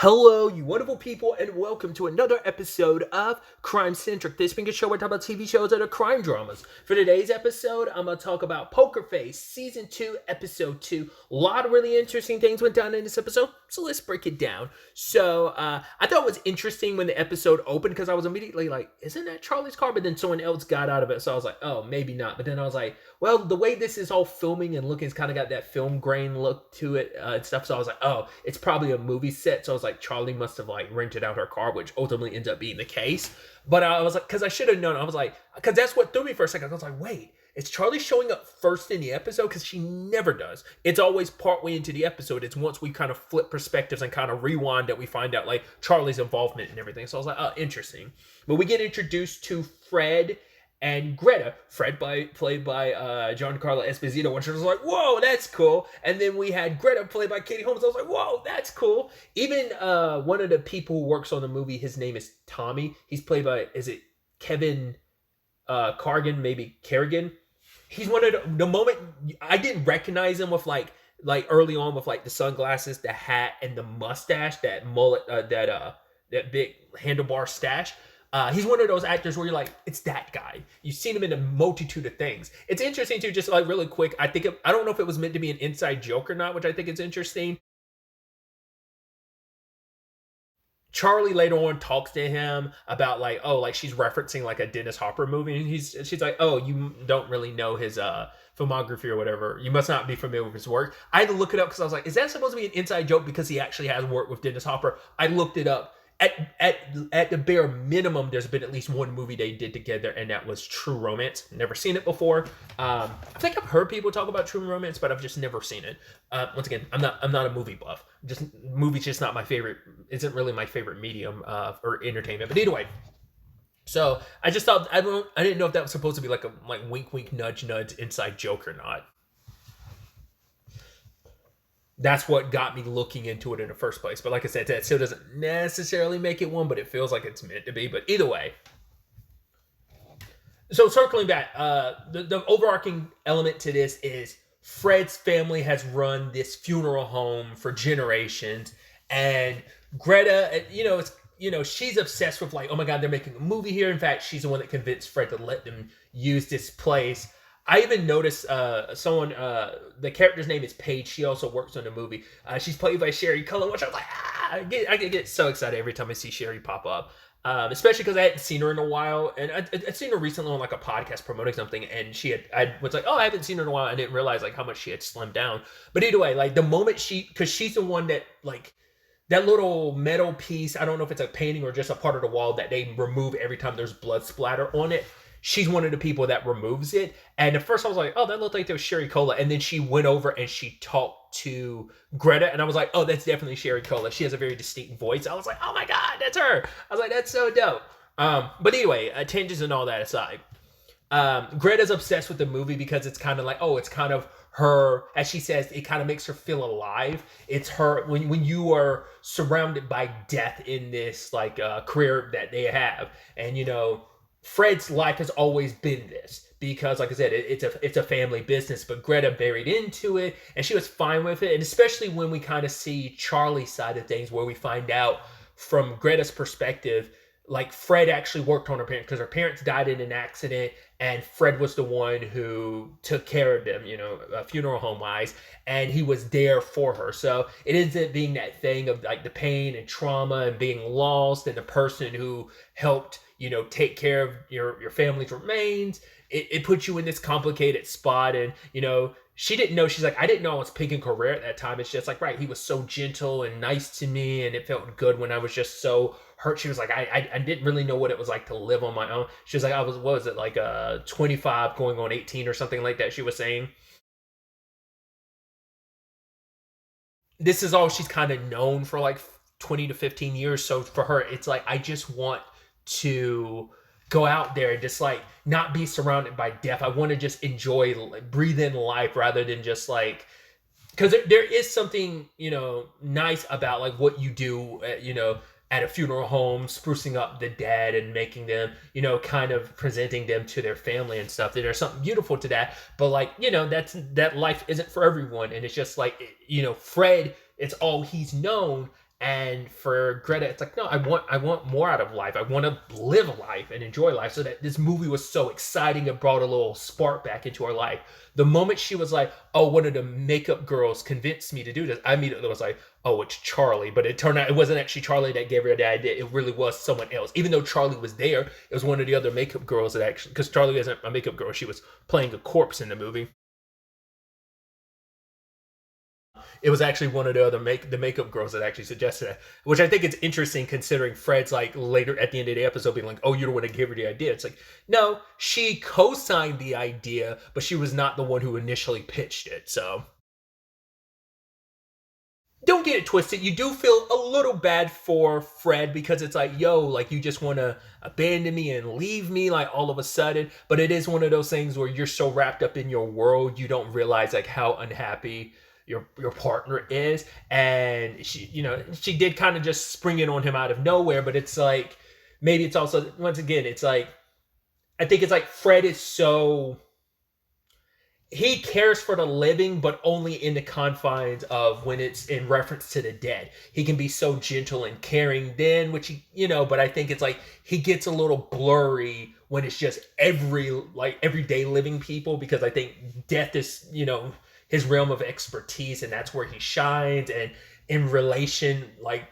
Hello, you wonderful people, and welcome to another episode of Crime Centric. This being a show where I talk about TV shows that are crime dramas. For today's episode, I'm going to talk about Poker Face, Season 2, Episode 2. A lot of really interesting things went down in this episode, so let's break it down. So, I thought it was interesting when the episode opened, because I was immediately like, isn't that Charlie's car? But then someone else got out of it, so I was like, oh, maybe not. But then I was like, well, the way this is all filming and looking, it's kind of got that film grain look to it and stuff. So I was like, oh, it's probably a movie set. So I was like, Charlie must have like rented out her car, which ultimately ends up being the case. But I was like, because I should have known. I was like, because that's what threw me for a second. I was like, wait, is Charlie showing up first in the episode? Because she never does. It's always partway into the episode. It's once we kind of flip perspectives and kind of rewind that we find out like Charlie's involvement and everything. So I was like, oh, interesting. But we get introduced to Fred and Greta, played by Giancarlo Esposito, which was like, whoa, that's cool. And then we had Greta played by Katie Holmes. I was like, whoa, that's cool. Even one of the people who works on the movie, his name is Tommy. He's played by, is it Kevin Cargan, maybe Kerrigan? He's one of the moment, I didn't recognize him with like early on with like the sunglasses, the hat, and the mustache, that mullet, that big handlebar stache. He's one of those actors where you're like, it's that guy. You've seen him in a multitude of things. It's interesting too, just like really quick. I don't know if it was meant to be an inside joke or not, which I think is interesting. Charlie later on talks to him about like, oh, like she's referencing like a Dennis Hopper movie, and she's like, oh, you don't really know his filmography or whatever. You must not be familiar with his work. I had to look it up because I was like, is that supposed to be an inside joke because he actually has worked with Dennis Hopper? I looked it up. At the bare minimum, there's been at least one movie they did together, and that was True Romance. Never seen it before. I think I've heard people talk about True Romance, but I've just never seen it. Once again, I'm not a movie buff. Movies just not my favorite. Isn't really my favorite medium for entertainment. But either way, so I just thought I didn't know if that was supposed to be like a wink wink nudge nudge inside joke or not. That's what got me looking into it in the first place. But like I said, that still doesn't necessarily make it one, but it feels like it's meant to be. But either way. So circling back, the overarching element to this is Fred's family has run this funeral home for generations. And Greta, she's obsessed with like, oh my God, they're making a movie here. In fact, she's the one that convinced Fred to let them use this place. I even noticed the character's name is Paige. She also works on the movie. She's played by Sherry Cullen, which I was like, I get so excited every time I see Sherry pop up. Especially because I hadn't seen her in a while, and I'd seen her recently on like a podcast promoting something, and I was like, oh, I haven't seen her in a while. I didn't realize like how much she had slimmed down. But either way, like the moment because she's the one that like that little metal piece, I don't know if it's a painting or just a part of the wall that they remove every time there's blood splatter on it. She's one of the people that removes it. And at first I was like, oh, that looked like there was Sherry Cola. And then she went over and she talked to Greta. And I was like, oh, that's definitely Sherry Cola. She has a very distinct voice. I was like, oh my God, that's her. I was like, that's so dope. But anyway, tangents and all that aside. Greta's obsessed with the movie because it's kind of like, oh, it's kind of her, as she says, it kind of makes her feel alive. It's her, when you are surrounded by death in this like career that they have. And, Fred's life has always been this because, like I said, it's a family business, but Greta buried into it and she was fine with it. And especially when we kind of see Charlie's side of things, where we find out from Greta's perspective, like Fred actually worked on her parents because her parents died in an accident and Fred was the one who took care of them, funeral home wise, and he was there for her. So it ends up being that thing of like the pain and trauma and being lost, and the person who helped take care of your family's remains. It puts you in this complicated spot. And, she didn't know, she's like, I didn't know I was picking career at that time. It's just like, right, he was so gentle and nice to me, and it felt good when I was just so hurt. She was like, I didn't really know what it was like to live on my own. She was like, what was it, like 25 going on 18 or something like that, she was saying. This is all she's kind of known for like 20 to 15 years. So for her, it's like, I just want to go out there and just like not be surrounded by death. I want to just enjoy, like, breathe in life rather than just like, because there is something, nice about like what you do, at a funeral home, sprucing up the dead and making them, kind of presenting them to their family and stuff. There's something beautiful to that. But like, that life isn't for everyone. And it's just like, Fred, it's all he's known. And for Greta, it's like, no, I want more out of life. I want to live life and enjoy life. So that this movie was so exciting, it brought a little spark back into her life. The moment she was like, oh, one of the makeup girls convinced me to do this, I immediately was like, oh, it's Charlie. But it turned out it wasn't actually Charlie that gave her the idea. It really was someone else. Even though Charlie was there, it was one of the other makeup girls that actually, because Charlie isn't a makeup girl, she was playing a corpse in the movie. It was actually one of the other makeup girls that actually suggested it, which I think is interesting considering Fred's like later at the end of the episode being like, "Oh, you're the one that gave her the idea." It's like, no, she co-signed the idea, but she was not the one who initially pitched it. So don't get it twisted. You do feel a little bad for Fred because it's like, yo, like you just want to abandon me and leave me like all of a sudden. But it is one of those things where you're so wrapped up in your world, you don't realize like how unhappy your partner is. And she did kind of just spring it on him out of nowhere. But it's like, maybe it's also, once again, it's like, I think it's like Fred is so, he cares for the living, but only in the confines of when it's in reference to the dead. He can be so gentle and caring then, which but I think it's like he gets a little blurry when it's just everyday living people, because I think death is, his realm of expertise, and that's where he shines. And in relation, like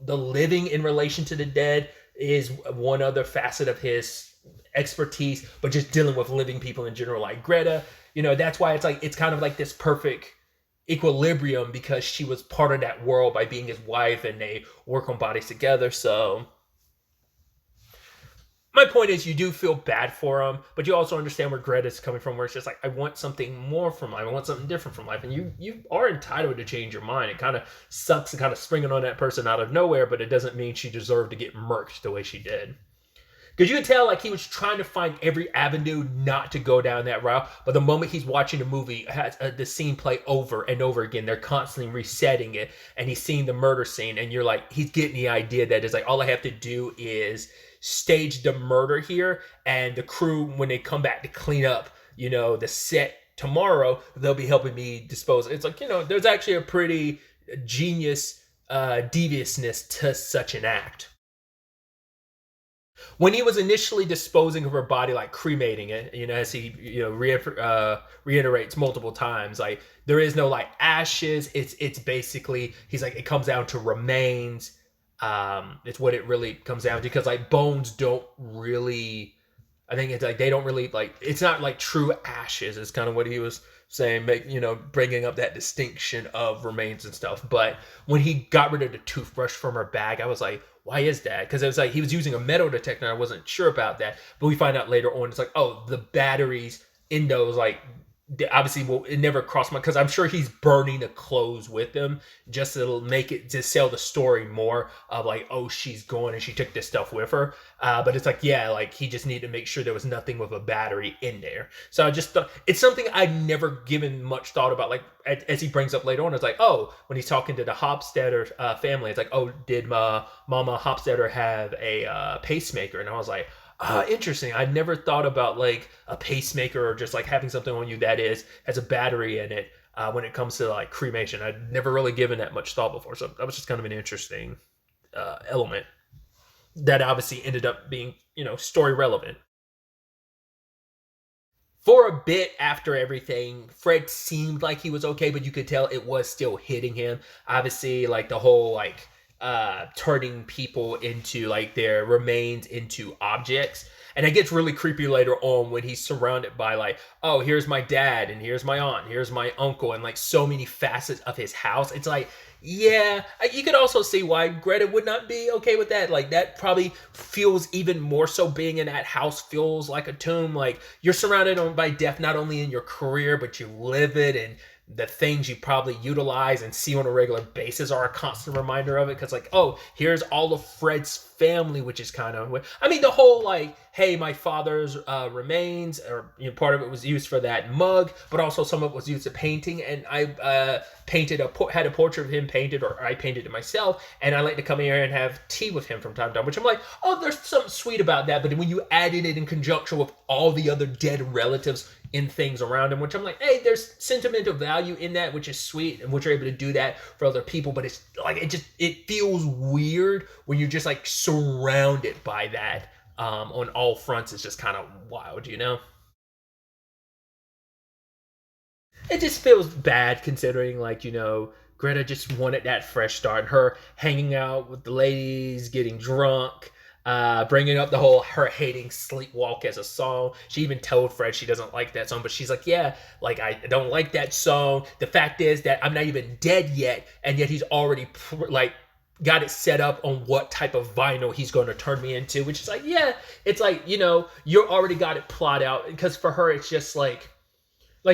the living in relation to the dead is one other facet of his expertise, but just dealing with living people in general, like Greta, that's why it's kind of like this perfect equilibrium, because she was part of that world by being his wife and they work on bodies together. So my point is, you do feel bad for him, but you also understand where Greta's coming from, where it's just like, I want something more from life. I want something different from life. And you are entitled to change your mind. It kind of sucks to kind of spring it on that person out of nowhere, but it doesn't mean she deserved to get murked the way she did. Because you could tell like he was trying to find every avenue not to go down that route. But the moment he's watching the movie, has the scene play over and over again. They're constantly resetting it. And he's seeing the murder scene. And you're like, he's getting the idea that it's like, all I have to do is stage the murder here. And the crew, when they come back to clean up, the set tomorrow, they'll be helping me dispose. It's like, there's actually a pretty genius deviousness to such an act. When he was initially disposing of her body, like cremating it, as he reiterates multiple times, like there is no like ashes. It's basically, he's like, it comes down to remains. It's what it really comes down to, because like bones don't really, I think it's like they don't really like, it's not like true ashes. It's kind of what he was saying, bringing up that distinction of remains and stuff. But when he got rid of the toothbrush from her bag, I was like, why is that? Because it was like he was using a metal detector. I wasn't sure about that, but we find out later on, it's like, oh, the batteries in those, like, obviously, it never crossed my, because I'm sure he's burning the clothes with them just to make it, to sell the story more of like, oh, she's gone and she took this stuff with her. But it's like, yeah, like he just needed to make sure there was nothing with a battery in there. So I just thought it's something I'd never given much thought about. Like as he brings up later on, it's like, oh, when he's talking to the Hofstadter family, it's like, oh, did Mama Hofstadter have a pacemaker? And I was like, interesting. I never thought about like a pacemaker or just like having something on you that has a battery in it when it comes to like cremation. I'd never really given that much thought before. So that was just kind of an interesting element that obviously ended up being, story relevant. For a bit after everything, Fred seemed like he was okay, but you could tell it was still hitting him. Obviously, like the whole like turning people into like their remains into objects, and it gets really creepy later on when he's surrounded by like, oh, here's my dad and here's my aunt, here's my uncle, and like so many facets of his house. It's like, yeah, you could also see why Greta would not be okay with that. Like that probably feels even more so, being in that house feels like a tomb. Like you're surrounded by death, not only in your career, but you live it, and the things you probably utilize and see on a regular basis are a constant reminder of it. Because like, oh, here's all of Fred's family, which is kind of, I mean, the whole like, hey, my father's remains, or part of it was used for that mug, but also some of it was used to painting. And I had a portrait of him painted, or I painted it myself, and I like to come here and have tea with him from time to time, which I'm like, oh, there's something sweet about that. But when you added it in conjunction with all the other dead relatives in things around him, which I'm like, hey, there's sentimental value in that, which is sweet, and which you're able to do that for other people. But it's like it feels weird when you're just like surrounded by that on all fronts. It's just kind of wild, you know. It just feels bad considering, like, Greta just wanted that fresh start, and her hanging out with the ladies, getting drunk, bringing up the whole her hating Sleepwalk as a song. She even told Fred she doesn't like that song, but she's like, yeah, like, I don't like that song. The fact is that I'm not even dead yet, and yet he's already like got it set up on what type of vinyl he's going to turn me into, which is like, yeah, it's like, you're already got it plot out, because for her it's just like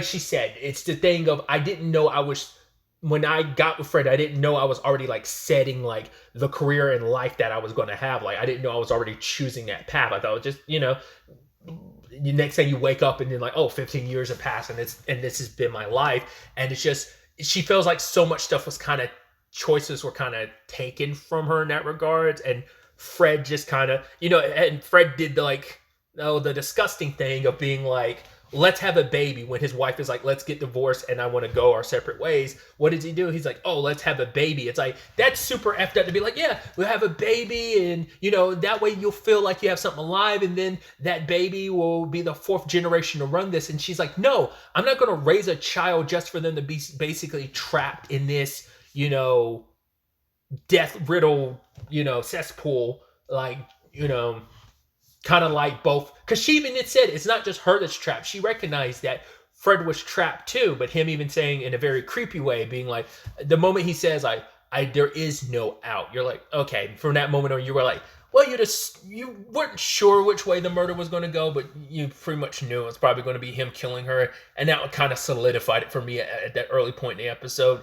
she said, it's the thing of, I didn't know I was, when I got with Fred, I didn't know I was already like setting like the career and life that I was going to have. Like, I didn't know I was already choosing that path. I thought it just, the next thing you wake up and then like, oh, 15 years have passed and this has been my life. And it's just, she feels like so much stuff was kind of, choices were kind of taken from her in that regard. And Fred just kind of, and Fred did the disgusting thing of being like, let's have a baby, when his wife is like, let's get divorced and I want to go our separate ways. What does he do? He's like, oh, let's have a baby. It's like, that's super effed up to be like, yeah, we'll have a baby, and that way you'll feel like you have something alive, and then that baby will be the fourth generation to run this. And she's like, no, I'm not going to raise a child just for them to be basically trapped in this death riddle cesspool, like kind of like both, because she even said it's not just her that's trapped. She recognized that Fred was trapped too, but him even saying in a very creepy way, being like, the moment he says, I there is no out, you're like, okay. From that moment on, you were like, well, you weren't sure which way the murder was going to go, but you pretty much knew it was probably going to be him killing her, and that kind of solidified it for me at that early point in the episode.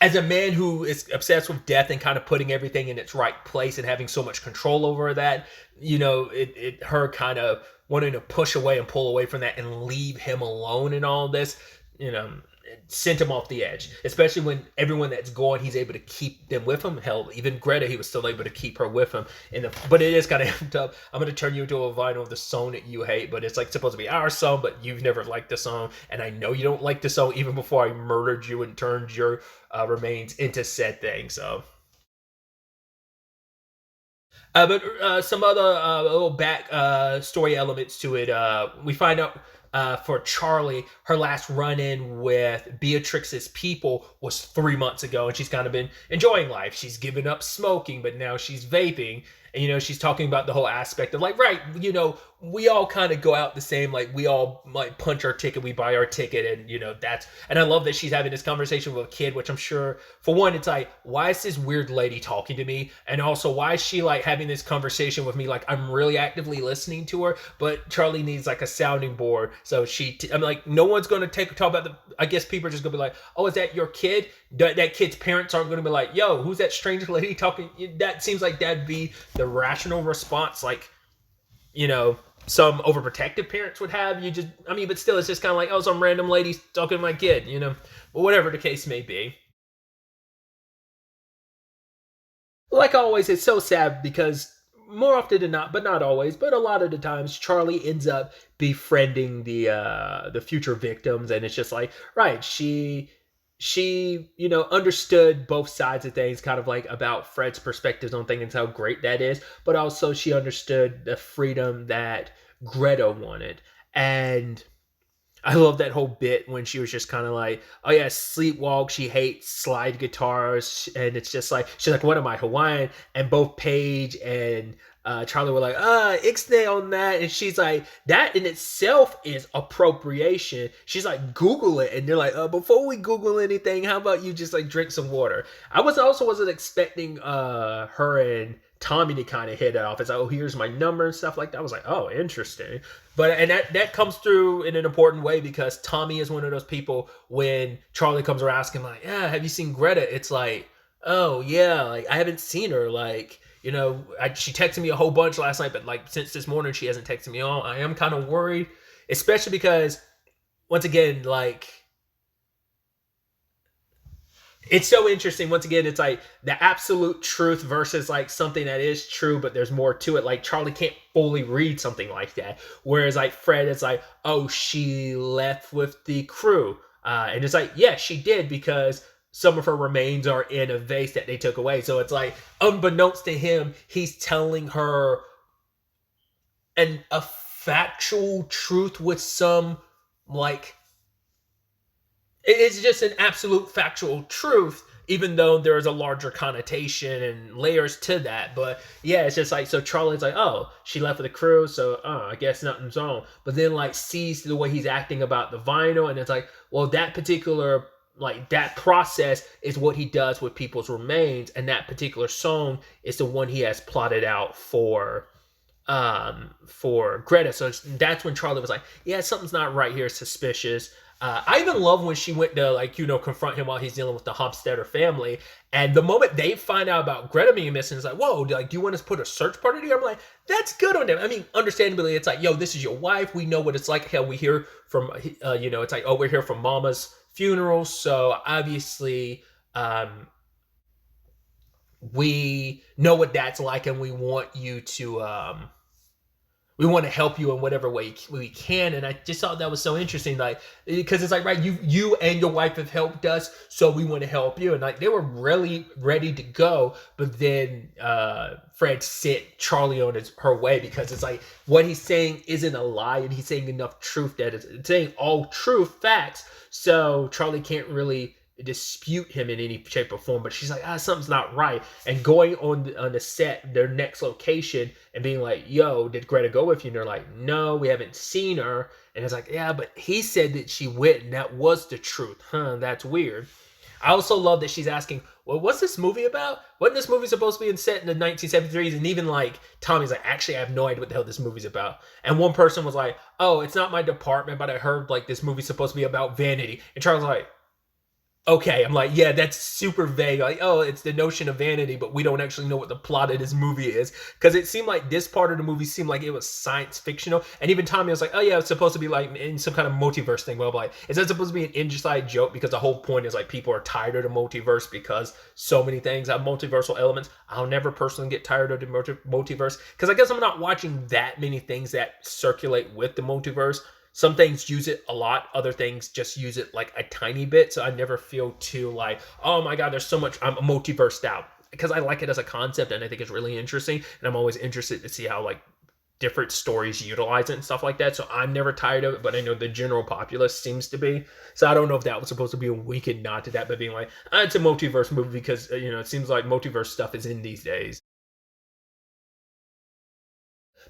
As a man who is obsessed with death and kind of putting everything in its right place and having so much control over that, her kind of wanting to push away and pull away from that and leave him alone in all this, it sent him off the edge. Especially when everyone that's gone, he's able to keep them with him. Hell, even Greta, he was still able to keep her with him. But it is kind of amped up. I'm going to turn you into a vinyl of the song that you hate, but it's like supposed to be our song, but you've never liked the song, and I know you don't like the song even before I murdered you and turned your remains into said thing. So, but some other little back story elements to it. We find out for Charlie, her last run-in with Beatrix's people was 3 months ago, and she's kind of been enjoying life. She's given up smoking, but now she's vaping. And, she's talking about the whole aspect of like, right, we all kind of go out the same, like we all like punch our ticket, we buy our ticket, and and I love that she's having this conversation with a kid, which I'm sure, for one, it's like, why is this weird lady talking to me? And also, why is she like having this conversation with me like I'm really actively listening to her? But Charlie needs like a sounding board, so I'm like, no one's going to talk about I guess people are just going to be like, oh, is that your kid? That kid's parents aren't going to be like, yo, who's that strange lady talking? That seems like that'd be the rational response, like, some overprotective parents would have. But still, it's just kind of like, oh, some random lady talking to my kid, but whatever the case may be. Like always, it's so sad because more often than not, but not always, but a lot of the times, Charlie ends up befriending the future victims, and it's just like, right, she understood both sides of things, kind of like about Fred's perspectives on things, how great that is, but also she understood the freedom that Greta wanted. And I love that whole bit when she was just kind of like, oh yeah, sleepwalk, she hates slide guitars, and it's just like, she's like, what am I, Hawaiian? And both Paige and Charlie were like, ixnay on that. And she's like, that in itself is appropriation. She's like, Google it. And they're like, before we Google anything, how about you just like drink some water? I wasn't expecting her and Tommy to kind of hit it off. It's like, oh, here's my number and stuff like that. I was like, oh, interesting. And that comes through in an important way, because Tommy is one of those people, when Charlie comes around asking like, yeah, have you seen Greta? It's like, oh yeah, like I haven't seen her. Like, she texted me a whole bunch last night, but like since this morning she hasn't texted me all. I am kind of worried, especially because, once again, like, It's so interesting. Once again, it's like the absolute truth versus like something that is true, but there's more to it. Like Charlie can't fully read something like that. Whereas like Fred is like, oh, she left with the crew. And it's like, yeah, she did because some of her remains are in a vase that they took away. So it's like, unbeknownst to him, he's telling her a factual truth with some like it's just an absolute factual truth, even though there's a larger connotation and layers to that. But yeah, it's just like, so Charlie's like, oh, she left with the crew, so I guess nothing's wrong. But then like sees the way he's acting about the vinyl, and it's like, well, that particular like that process is what he does with people's remains, and that particular song is the one he has plotted out for Greta. So that's when Charlie was like, yeah, something's not right here, suspicious. I even love when she went to like, confront him while he's dealing with the Hofstadter family. And the moment they find out about Greta being missing, it's like, whoa, like, do you want us to put a search party together? I'm like, that's good on them. I mean, understandably, it's like, yo, this is your wife. We know what it's like. Hell, we hear from, it's like, oh, we're here from Mama's funeral. So obviously, we know what that's like, and we want you to, we want to help you in whatever way we can. And I just thought that was so interesting, like, because it's like, right, you and your wife have helped us, so we want to help you. And like, they were really ready to go, but then Fred sent Charlie on her way, because it's like, what he's saying isn't a lie, and he's saying enough truth that it's saying all true facts, so Charlie can't really dispute him in any shape or form. But she's like, something's not right. And going on the set, their next location, and being like, yo, did Greta go with you? And they're like, no, we haven't seen her. And it's like, yeah, but he said that she went, and that was the truth. That's weird. I also love that she's asking, well, what's this movie about? Wasn't this movie supposed to be set in the 1973s? And even like Tommy's like, actually, I have no idea what the hell this movie's about. And one person was like, oh, it's not my department, but I heard like this movie's supposed to be about vanity. And Charles was like, okay, I'm like, yeah, that's super vague. Like, oh, it's the notion of vanity, but we don't actually know what the plot of this movie is. Because it seemed like this part of the movie seemed like it was science fictional. And even Tommy was like, oh yeah, it's supposed to be like in some kind of multiverse thing. Well, like, is that supposed to be an inside joke? Because the whole point is like people are tired of the multiverse because so many things have multiversal elements. I'll never personally get tired of the multiverse, because I guess I'm not watching that many things that circulate with the multiverse. Some things use it a lot. Other things just use it like a tiny bit. So I never feel too like, oh my God, there's so much, I'm multiversed out. Because I like it as a concept, and I think it's really interesting. And I'm always interested to see how like different stories utilize it and stuff like that. So I'm never tired of it, but I know the general populace seems to be. So I don't know if that was supposed to be a wink and nod to that, but being like, it's a multiverse movie because, it seems like multiverse stuff is in these days.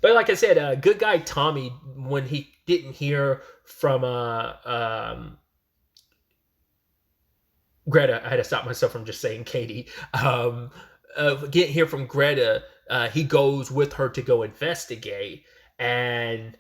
But like I said, good guy Tommy, when he didn't hear from Greta, I had to stop myself from just saying Katie. Get hear from Greta, he goes with her to go investigate, and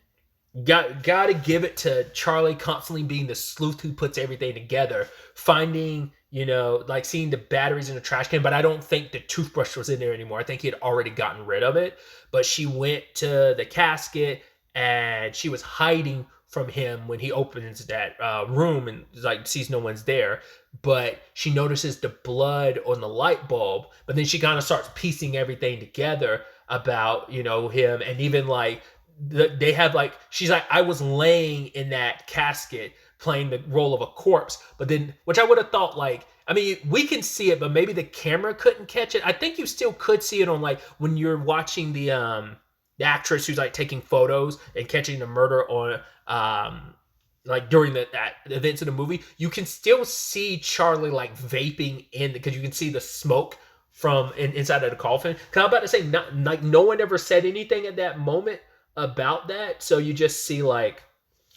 gotta give it to Charlie constantly being the sleuth who puts everything together, finding, like seeing the batteries in the trash can. But I don't think the toothbrush was in there anymore. I think he had already gotten rid of it. But she went to the casket, and she was hiding from him when he opens that room and like sees no one's there. But she notices the blood on the light bulb. But then she kind of starts piecing everything together about him. And even like they have like, she's like, I was laying in that casket playing the role of a corpse. But then, which I would have thought, like, I mean, we can see it, but maybe the camera couldn't catch it. I think you still could see it on like when you're watching the actress who's like taking photos and catching the murder on like during the events of the movie. You can still see Charlie like vaping in, because you can see the smoke from inside of the coffin. Because I'm about to say, no one ever said anything at that moment about that. So you just see like,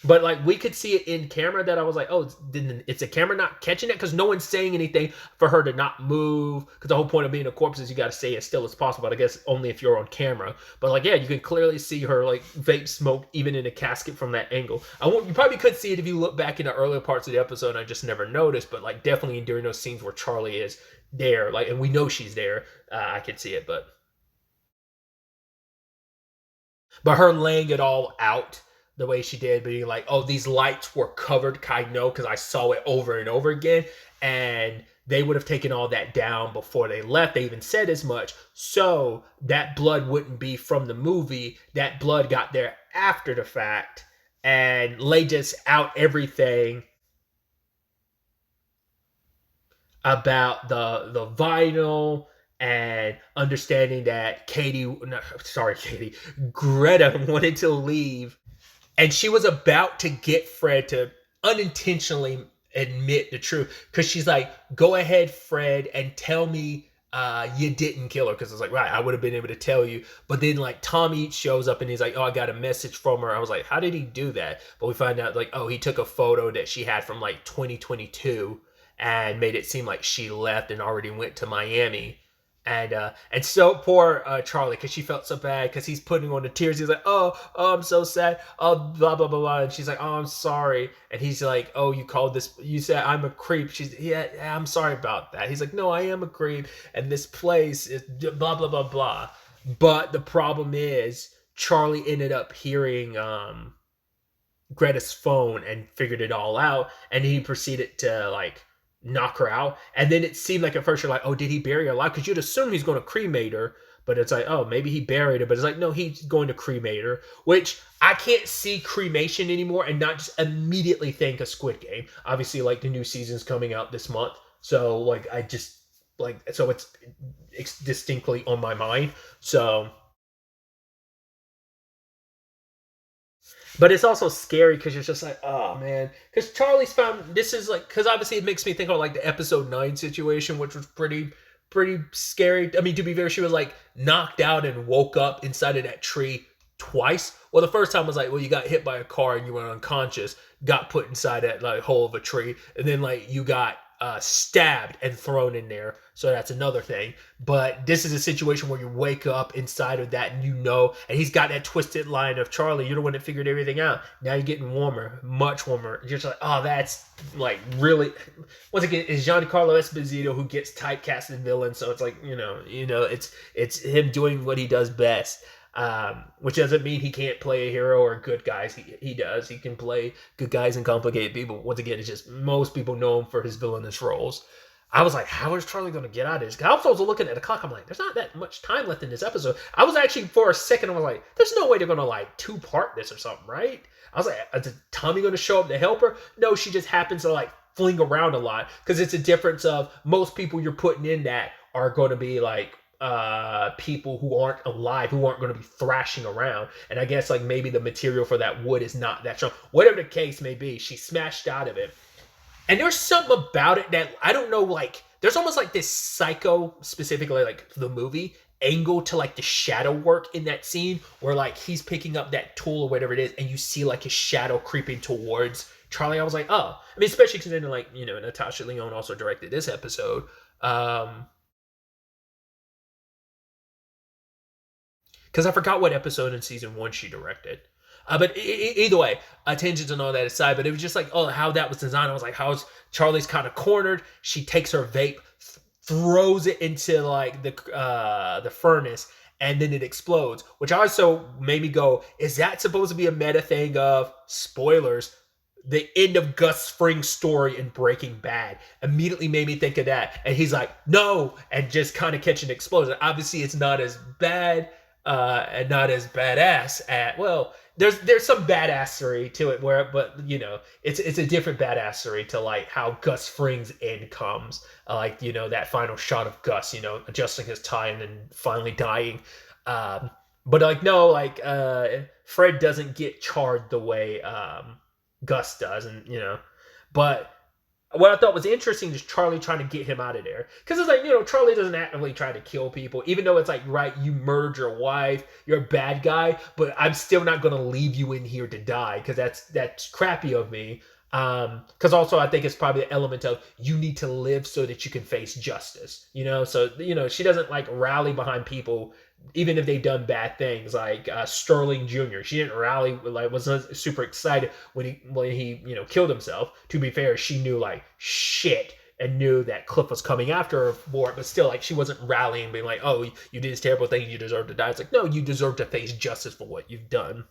but like we could see it in camera, that I was like, oh, it's a camera not catching it, because no one's saying anything for her to not move. Because the whole point of being a corpse is you got to stay as still as possible. But I guess only if you're on camera. But like, yeah, you can clearly see her like vape smoke even in a casket from that angle. You probably could see it if you look back in the earlier parts of the episode. I just never noticed. But like definitely during those scenes where Charlie is there, like, and we know she's there, I could see it. But her laying it all out the way she did, being like, oh, these lights were covered, I know, because I saw it over and over again. And they would have taken all that down before they left. They even said as much. So that blood wouldn't be from the movie. That blood got there after the fact. And laid just out everything about the vinyl and understanding that Greta wanted to leave, and she was about to get Fred to unintentionally admit the truth, because she's like, go ahead, Fred, and tell me you didn't kill her, because it's like, right, I would have been able to tell you. But then like Tommy shows up and he's like, oh, I got a message from her. I was like, how did he do that? But we find out like, oh, he took a photo that she had from like 2022 and made it seem like she left and already went to Miami. And so poor Charlie, because she felt so bad, because he's putting on the tears. He's like, oh, I'm so sad. Oh, blah blah blah blah. And she's like, oh, I'm sorry. And he's like, oh, you said I'm a creep. She's, yeah, I'm sorry about that. He's like, no, I am a creep, and this place is blah blah blah blah. But the problem is, Charlie ended up hearing Greta's phone and figured it all out, and he proceeded to like knock her out. And then it seemed like at first you're like, oh, did he bury her alive? Because you'd assume he's going to cremate her, but it's like, oh, maybe he buried her. But it's like, no, he's going to cremate her, which I can't see cremation anymore and not just immediately think of Squid Game. Obviously, like the new season's coming out this month, so like I just like, so it's distinctly on my mind. So, but it's also scary because you're just like, oh man, because Charlie's found, this is like, because obviously it makes me think of like the episode 9 situation, which was pretty scary. I mean, to be fair, she was like knocked out and woke up inside of that tree twice. Well, the first time was like, well, you got hit by a car and you were unconscious, got put inside that like hole of a tree, and then like you got stabbed and thrown in there. So that's another thing. But this is a situation where you wake up inside of that, and and he's got that twisted line of, Charlie, you're the one that figured everything out. Now you're getting warmer, much warmer. You're just like, oh, that's like really, once again, it's Giancarlo Esposito who gets typecast in villain. So it's like, it's him doing what he does best. Which doesn't mean he can't play a hero or good guys. He does. He can play good guys and complicated people. Once again, it's just most people know him for his villainous roles. I was like, how is Charlie going to get out of this? I was also looking at the clock. I'm like, there's not that much time left in this episode. I was actually, for a second, I was like, there's no way they're going to like 2-part this or something, right? I was like, is Tommy going to show up to help her? No, she just happens to like fling around a lot, because it's a difference of most people you're putting in that are going to be like people who aren't alive, who aren't going to be thrashing around. And I guess like maybe the material for that wood is not that strong. Whatever the case may be, she smashed out of it. And there's something about it that I don't know, like there's almost like this Psycho, specifically like the movie, angle to like the shadow work in that scene, where like he's picking up that tool or whatever it is, and you see like his shadow creeping towards Charlie. I was like, oh, I mean, especially considering like, Natasha Lyonne also directed this episode. Because I forgot what episode in season 1 she directed. But either way, tangents and all that aside, but it was just like, oh, how that was designed. I was like, how's Charlie's kind of cornered. She takes her vape, throws it into like the furnace, and then it explodes. Which also made me go, is that supposed to be a meta thing of, spoilers, the end of Gus Fring's story in Breaking Bad? Immediately made me think of that. And he's like, no, and just kind of catch an explosion. Obviously, it's not as bad. And not as badass there's some badassery to it, but it's a different badassery to like how Gus Fring's end comes, that final shot of Gus, adjusting his tie and then finally dying. But like, no, like Fred doesn't get charred the way Gus does, and but what I thought was interesting is Charlie trying to get him out of there. Because it's like, Charlie doesn't actively try to kill people. Even though it's like, right, you murdered your wife, you're a bad guy, but I'm still not going to leave you in here to die, because that's crappy of me. Because also I think it's probably the element of, you need to live so that you can face justice. So, she doesn't like rally behind people even if they've done bad things, like Sterling Jr. She didn't rally, like wasn't super excited when he killed himself. To be fair, she knew like shit and knew that Cliff was coming after her for it, but still, like, she wasn't rallying, being like, oh, you did this terrible thing, you deserve to die. It's like, no, you deserve to face justice for what you've done.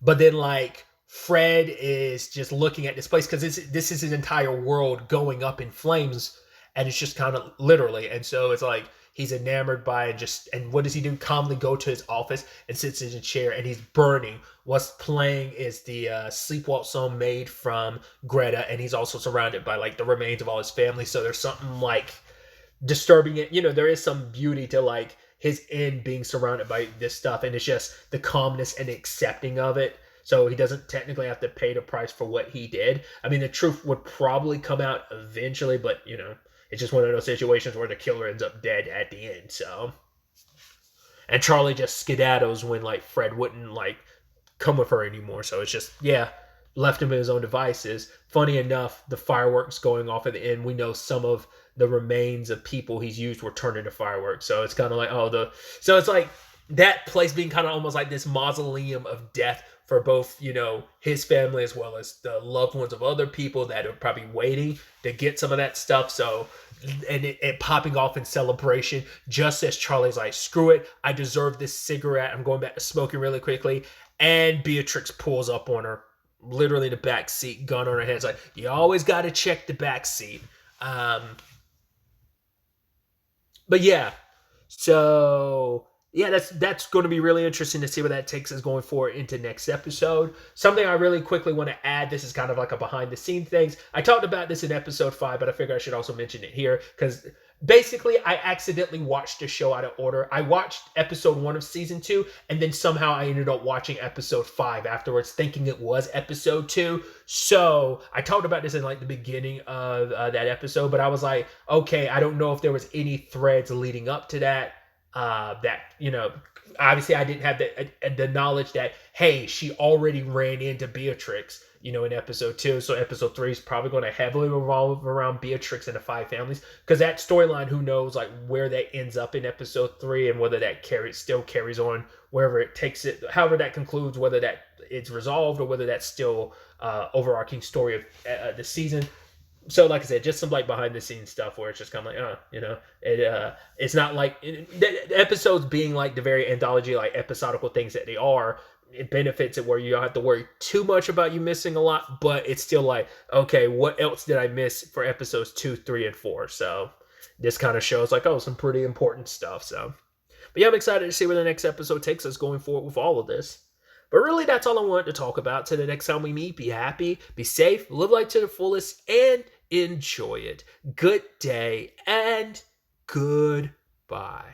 But then, like, Fred is just looking at this place because this is his entire world going up in flames, and it's just kind of literally. And so it's like he's enamored by it. Just and what does he do? Calmly go to his office and sits in a chair, and he's burning. What's playing is the Sleepwalk song made from Greta, and he's also surrounded by like the remains of all his family. So there's something like disturbing it. There is some beauty to like his end being surrounded by this stuff, and it's just the calmness and accepting of it. So he doesn't technically have to pay the price for what he did. I mean, the truth would probably come out eventually, but it's just one of those situations where the killer ends up dead at the end. So, and Charlie just skedaddles when like Fred wouldn't like come with her anymore. So it's just left him in his own devices. Funny enough, the fireworks going off at the end, we know some of the remains of people he's used were turned into fireworks. So it's kind of like so it's like that place being kind of almost like this mausoleum of death for both, his family as well as the loved ones of other people that are probably waiting to get some of that stuff. So, and it popping off in celebration, just as Charlie's like, screw it, I deserve this cigarette. I'm going back to smoking really quickly. And Beatrix pulls up on her, literally the back seat, gun on her head. It's like, you always got to check the back seat. But yeah, so that's going to be really interesting to see where that takes us going forward into next episode. Something I really quickly want to add, this is kind of like a behind the scenes things. I talked about this in episode 5, but I figure I should also mention it here because basically I accidentally watched the show out of order. I watched episode 1 of season 2, and then somehow I ended up watching episode 5 afterwards, thinking it was episode 2. So I talked about this in like the beginning of that episode, but I was like, okay, I don't know if there was any threads leading up to that. Obviously I didn't have the knowledge that, hey, she already ran into Beatrix, in episode 2. So episode 3 is probably going to heavily revolve around Beatrix and the 5 families, because that storyline, who knows like where that ends up in episode 3 and whether that still carries on wherever it takes it, however that concludes, whether that it's resolved or whether that's still overarching story of the season. So, like I said, just some like behind the scenes stuff where it's just kind of like, it's not like the episodes being like the very anthology, like episodical things that they are. It benefits it where you don't have to worry too much about you missing a lot, but it's still like, okay, what else did I miss for episodes 2, 3, and 4? So this kind of shows like, some pretty important stuff. So, but yeah, I'm excited to see where the next episode takes us going forward with all of this. But really, that's all I wanted to talk about. Till the next time we meet, be happy, be safe, live life to the fullest, and enjoy it. Good day and goodbye.